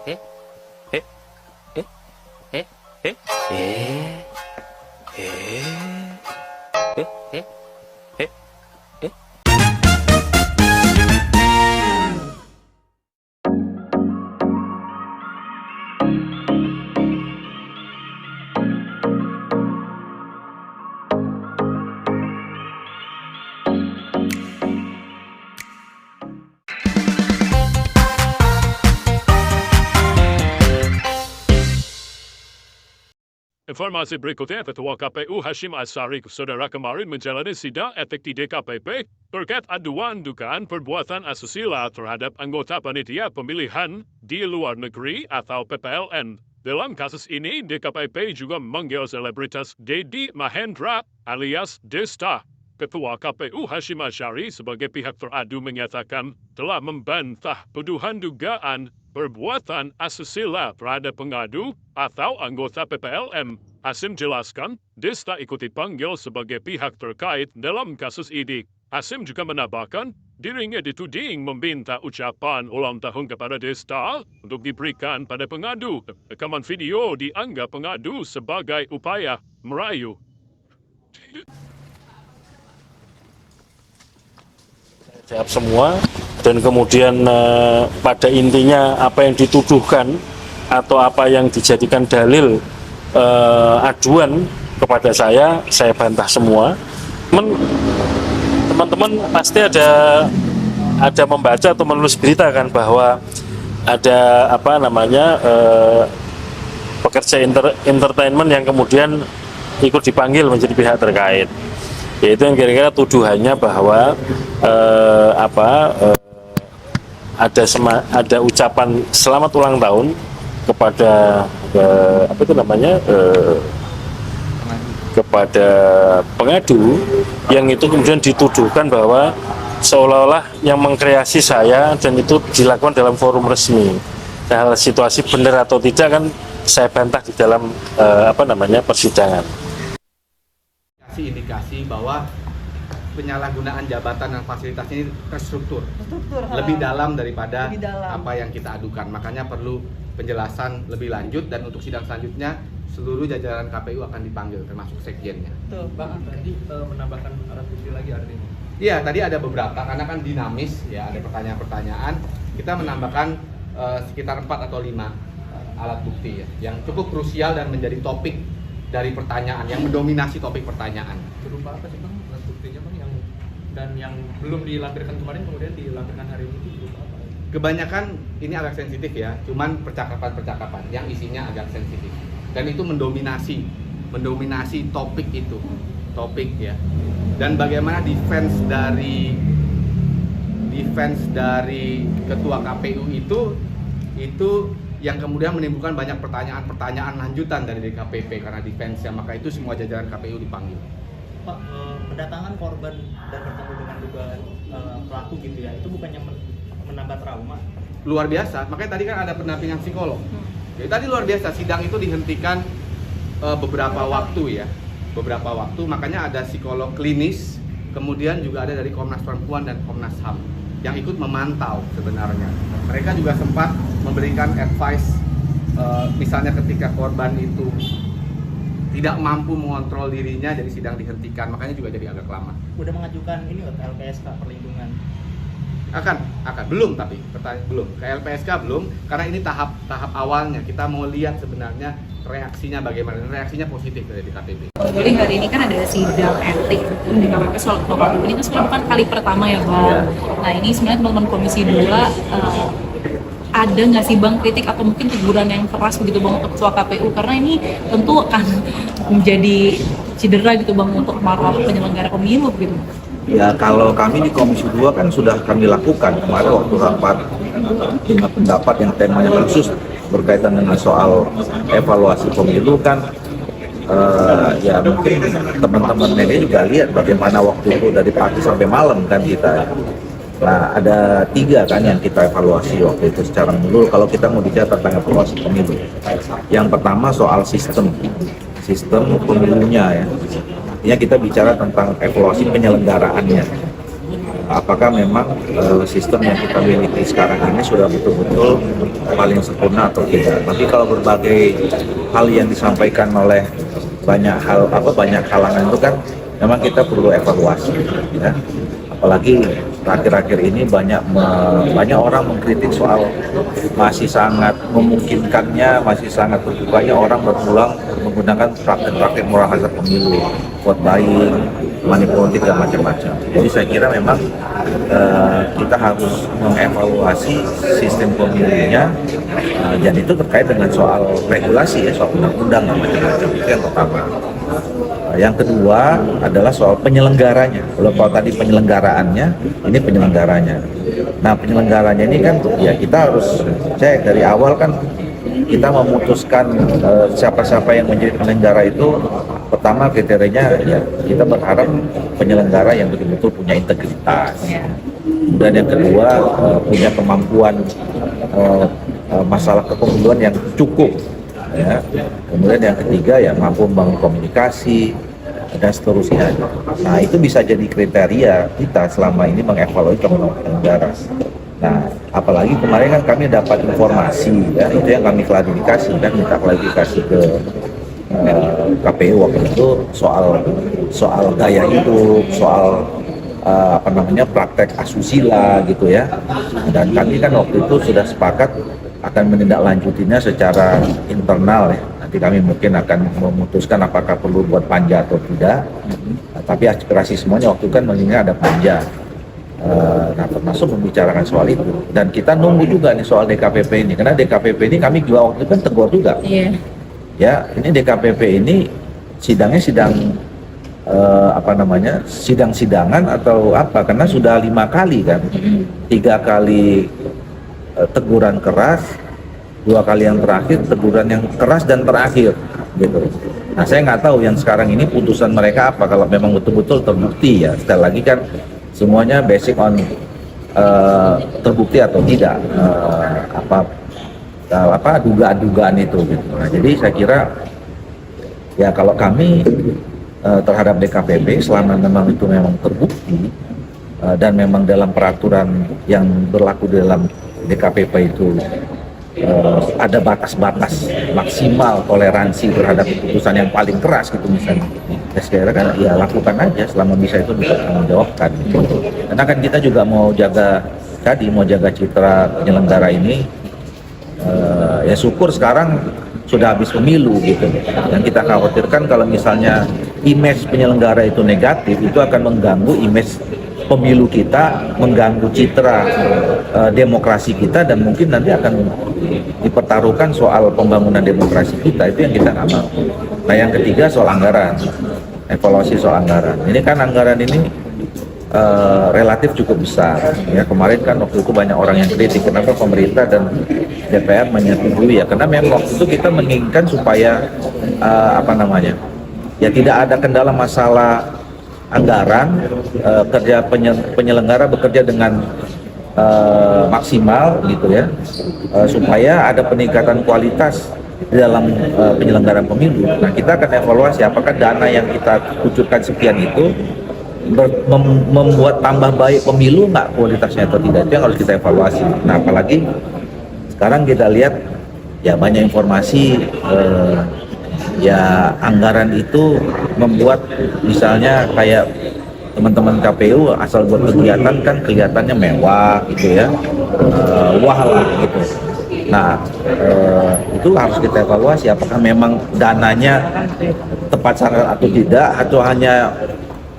eh, eh, eh, eh, eh, eh. Informasi berikutnya, Ketua KPU Hashim Asyari Saudara kemarin menjalani sidang etik di DKPP terkait aduan dugaan perbuatan asusila terhadap anggota panitia pemilihan di luar negeri atau PPLN. Dalam kasus ini, DKPP juga memanggil selebritas Dedi Mahendra alias Desta. Ketua KPU Hashim Asyari sebagai pihak teradu menyatakan telah membantah tuduhan dugaan perbuatan asusila terhadap pengadu atau anggota PPLN. Hashim jelaskan, Desta ikut dipanggil sebagai pihak terkait dalam kasus ini. Hashim juga menambahkan, dirinya dituding meminta ucapan ulang tahun kepada Desta untuk diberikan pada pengadu. Rekaman video dianggap pengadu sebagai upaya merayu. Jawab semua, dan kemudian pada intinya apa yang dituduhkan atau apa yang dijadikan dalil aduan kepada saya bantah semua. Teman-teman pasti ada membaca atau menulis berita kan bahwa ada pekerja entertainment yang kemudian ikut dipanggil menjadi pihak terkait. Yaitu yang kira-kira tuduhannya bahwa ada ucapan selamat ulang tahun kepada kepada pengadu, yang itu kemudian dituduhkan bahwa seolah-olah yang mengkreasi saya dan itu dilakukan dalam forum resmi. Nah, situasi benar atau tidak kan saya bantah di dalam persidangan. Indikasi bahwa penyalahgunaan jabatan dan fasilitas ini terstruktur, lebih dalam daripada apa yang kita adukan. Makanya perlu penjelasan lebih lanjut, dan untuk sidang selanjutnya seluruh jajaran KPU akan dipanggil termasuk sekjennya. Bang, tadi menambahkan alat bukti lagi artinya? Iya, tadi ada beberapa karena kan dinamis ya, ada pertanyaan-pertanyaan. Kita menambahkan sekitar 4 atau 5 alat bukti ya, yang cukup krusial dan menjadi topik dari pertanyaan, yang mendominasi topik pertanyaan. Berupa apa sih Bang alat buktinya Bang, yang belum dilampirkan kemarin kemudian dilampirkan hari ini berupa apa? Kebanyakan ini agak sensitif ya, cuman percakapan-percakapan yang isinya agak sensitif, dan itu mendominasi topik itu, ya. Dan bagaimana defense dari ketua KPU itu yang kemudian menimbulkan banyak pertanyaan lanjutan dari DKPP karena defense-nya, maka itu semua jajaran KPU dipanggil. Pak, kedatangan korban dan bertemu dengan dugaan pelaku gitu ya, itu bukannya menambah trauma? Luar biasa, makanya tadi kan ada pendampingan psikolog. Jadi tadi luar biasa, sidang itu dihentikan beberapa waktu, makanya ada psikolog klinis, kemudian juga ada dari Komnas Perempuan dan Komnas HAM yang ikut memantau sebenarnya. Mereka juga sempat memberikan advice, misalnya ketika korban itu tidak mampu mengontrol dirinya, jadi sidang dihentikan, makanya juga jadi agak lama. Udah mengajukan ini ke LPSK perlindungan? Belum, tapi belum ke LPSK belum, karena ini tahap awalnya. Kita mau lihat sebenarnya reaksinya bagaimana. Reaksinya positif dari DKPP. Jadi hari ini kan ada sidang etik di KPP soal ketua KPU. Ini kan sebenarnya bukan kali pertama ya Bang. Nah ini sebenarnya teman-teman Komisi 2 ada nggak sih Bang kritik atau mungkin teguran yang keras begitu Bang untuk ketua KPU, karena ini tentu akan menjadi cedera gitu Bang untuk marwah penyelenggara pemilu gitu. Ya, kalau kami di Komisi 2 kan sudah kami lakukan kemarin waktu rapat dengan pendapat yang temanya khusus berkaitan dengan soal evaluasi pemilu kan, ya mungkin teman-teman media juga lihat bagaimana waktu itu dari pagi sampai malam kan kita. Nah, ada 3 kan yang kita evaluasi waktu itu secara menyeluruh kalau kita mau bicara tentang evaluasi pemilu. Yang pertama soal sistem pemilunya ya. Artinya kita bicara tentang evaluasi penyelenggaraannya. apakah memang sistem yang kita miliki sekarang ini sudah betul-betul paling sempurna atau tidak. Tapi kalau berbagai hal yang disampaikan oleh banyak kalangan itu kan memang kita perlu evaluasi, ya. Apalagi akhir-akhir ini banyak orang mengkritik soal masih sangat memungkinkannya, masih sangat terbukanya orang berulang menggunakan praktek-praktek moral hazard pemilu, vote buying, money politik dan macam-macam. Jadi saya kira memang kita harus mengevaluasi sistem pemilunya, dan itu terkait dengan soal regulasi, ya, soal undang-undang dan macam-macam. Itu yang pertama. Yang kedua adalah soal penyelenggaranya. Kalau tadi penyelenggaraannya, ini penyelenggaranya. Nah, penyelenggaranya ini kan ya kita harus cek dari awal kan, kita memutuskan siapa-siapa yang menjadi penyelenggara itu. Pertama kriterianya ya kita berharap penyelenggara yang betul-betul punya integritas. Dan yang kedua punya kemampuan masalah kepemiluan yang cukup. Ya. Kemudian yang ketiga ya mampu membangun komunikasi dan seterusnya. Nah, itu bisa jadi kriteria kita selama ini mengevaluasi penyelenggara. Nah, apalagi kemarin kan kami dapat informasi, ya, itu yang kami klarifikasi dan minta klarifikasi ke KPU waktu itu soal gaya hidup, soal praktek asusila gitu ya. Dan kami kan waktu itu sudah sepakat akan menindaklanjutinya secara internal, ya. Nanti kami mungkin akan memutuskan apakah perlu buat panja atau tidak. Tapi aspirasi semuanya waktu itu kan mengingat ada panja. Nah, termasuk membicarakan soal itu. Dan kita nunggu juga nih soal DKPP ini, karena DKPP ini kami juga waktu itu kan tegur juga. Ya, ini DKPP ini sidangnya sidang-sidangan atau apa? Karena sudah 5 kali kan, 3 kali teguran keras, 2 kali yang terakhir teguran yang keras dan terakhir gitu. Nah, saya nggak tahu yang sekarang ini putusan mereka apa, kalau memang betul-betul terbukti, ya sekali lagi kan semuanya basic on terbukti atau tidak dugaan-dugaan itu gitu. Nah, jadi saya kira ya kalau kami terhadap DKPP selama memang itu memang terbukti dan memang dalam peraturan yang berlaku di dalam DKPP itu ada batas-batas maksimal toleransi terhadap keputusan yang paling keras gitu misalnya. Ya sekiranya kan ya lakukan aja selama bisa itu bisa menjawabkan gitu. Karena kan kita juga mau jaga citra penyelenggara ini. Ya syukur sekarang sudah habis pemilu gitu. Dan kita khawatirkan kalau misalnya image penyelenggara itu negatif, itu akan mengganggu image pemilu kita, mengganggu citra demokrasi kita, dan mungkin nanti akan dipertaruhkan soal pembangunan demokrasi kita. Itu yang kita nggak mau. Nah, yang ketiga soal anggaran, evaluasi soal anggaran. Ini kan anggaran ini relatif cukup besar. Ya, kemarin kan waktu itu banyak orang yang kritik kenapa pemerintah dan DPR menyetujui, ya karena memang waktu itu kita menginginkan supaya ya tidak ada kendala masalah anggaran, kerja penyelenggara bekerja dengan maksimal gitu ya, supaya ada peningkatan kualitas di dalam penyelenggaraan pemilu. Nah, kita akan evaluasi apakah dana yang kita kucurkan sekian itu membuat tambah baik pemilu nggak kualitasnya atau tidak. Itu yang harus kita evaluasi. Nah, apalagi sekarang kita lihat ya banyak informasi ya anggaran itu membuat misalnya kayak teman-teman KPU asal buat kegiatan kan kelihatannya mewah gitu ya, wah lah gitu. Nah, itu harus kita evaluasi apakah memang dananya tepat sasaran atau tidak, atau hanya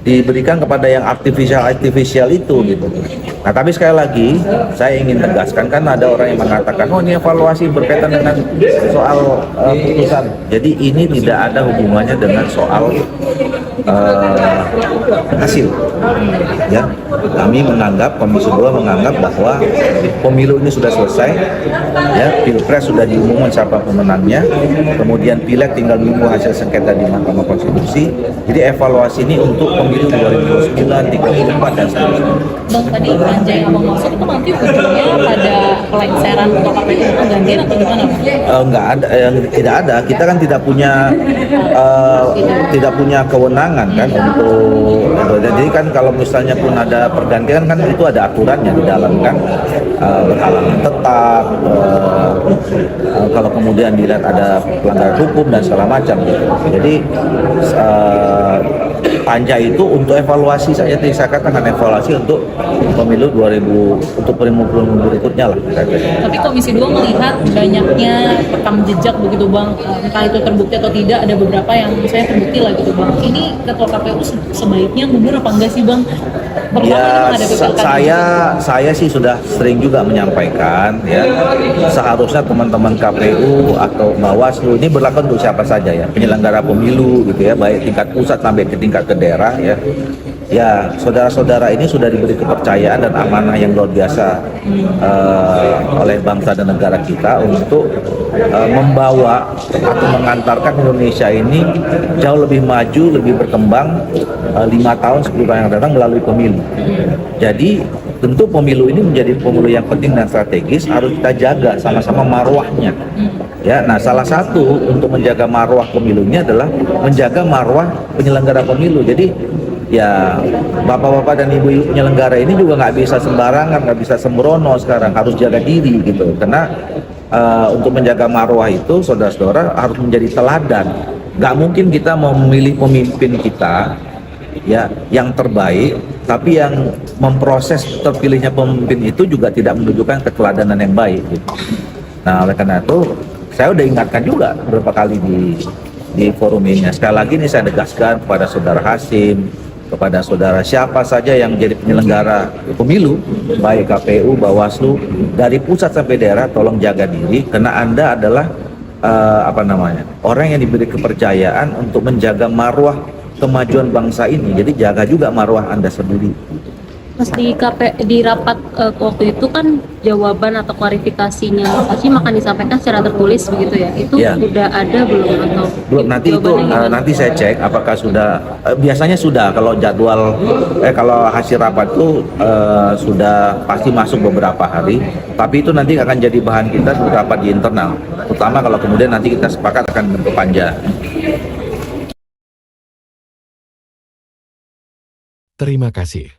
diberikan kepada yang artifisial itu gitu. Nah, tapi sekali lagi saya ingin tegaskan, kan ada orang yang mengatakan oh ini evaluasi berkaitan dengan soal putusan. Jadi ini tidak ada hubungannya dengan soal hasil. Ya, kami menganggap, Komisi 2 menganggap bahwa pemilu ini sudah selesai. Ya, Pilpres sudah diumumkan siapa pemenangnya. Kemudian Pileg tinggal menunggu hasil sengketa di Mahkamah Konstitusi. Jadi evaluasi ini untuk pemilu 2029, 34 dan seterusnya. Bang, tadi panja yang abang maksud itu nanti ujungnya pada pelengseran untuk KPU penggantian atau gimana Bang? Enggak ada, tidak ada. Kita kan tidak punya kewenangan kan untuk jadi kan kalau misalnya pun ada pergantian kan itu ada aturannya di dalam kan, berhalangan tetap, kalau kemudian dilihat ada pelanggaran hukum dan segala macam gitu. Jadi panja itu untuk evaluasi saja, saya katakan evaluasi untuk pemilu 2000 untuk pemilu berikutnya lah. Tapi Komisi 2 melihat banyaknya rekam jejak begitu Bang, entah itu terbukti atau tidak, ada beberapa yang misalnya terbukti lah gitu Bang. Ini Ketua KPU sebaiknya mundur apa enggak sih Bang? Ya, saya sih sudah sering juga menyampaikan ya, seharusnya teman-teman KPU atau Bawaslu ini berlaku untuk siapa saja ya, penyelenggara pemilu gitu ya, baik tingkat pusat sampai ke tingkat ke daerah ya. Ya, saudara-saudara ini sudah diberi kepercayaan dan amanah yang luar biasa oleh bangsa dan negara kita untuk membawa atau mengantarkan Indonesia ini jauh lebih maju, lebih berkembang 5 tahun 10 tahun yang datang melalui pemilu. Jadi tentu pemilu ini menjadi pemilu yang penting dan strategis, harus kita jaga sama-sama marwahnya. Ya, nah salah satu untuk menjaga marwah pemilunya adalah menjaga marwah penyelenggara pemilu. Jadi ya bapak-bapak dan ibu-ibu penyelenggara ini juga nggak bisa sembarangan, nggak bisa sembrono sekarang, harus jaga diri gitu. Karena untuk menjaga marwah itu saudara-saudara harus menjadi teladan. Nggak mungkin kita mau memilih pemimpin kita ya yang terbaik, tapi yang memproses terpilihnya pemimpin itu juga tidak menunjukkan keteladanan yang baik gitu. Nah oleh karena itu saya udah ingatkan juga beberapa kali di forum ini. Sekali lagi ini saya tegaskan kepada saudara Hasim, kepada saudara siapa saja yang jadi penyelenggara pemilu, baik KPU, Bawaslu, dari pusat sampai daerah, tolong jaga diri karena Anda adalah orang yang diberi kepercayaan untuk menjaga marwah kemajuan bangsa ini. Jadi jaga juga marwah Anda sendiri. Mas, di rapat waktu itu kan jawaban atau klarifikasinya Hasim akan disampaikan secara tertulis begitu ya? Itu Ya. udah ada belum atau Belum, nanti saya cek apakah sudah, biasanya sudah kalau jadwal kalau hasil rapat itu sudah pasti masuk beberapa hari, tapi itu nanti akan jadi bahan kita di rapat di internal, terutama kalau kemudian nanti kita sepakat akan bentuk panja. Terima kasih.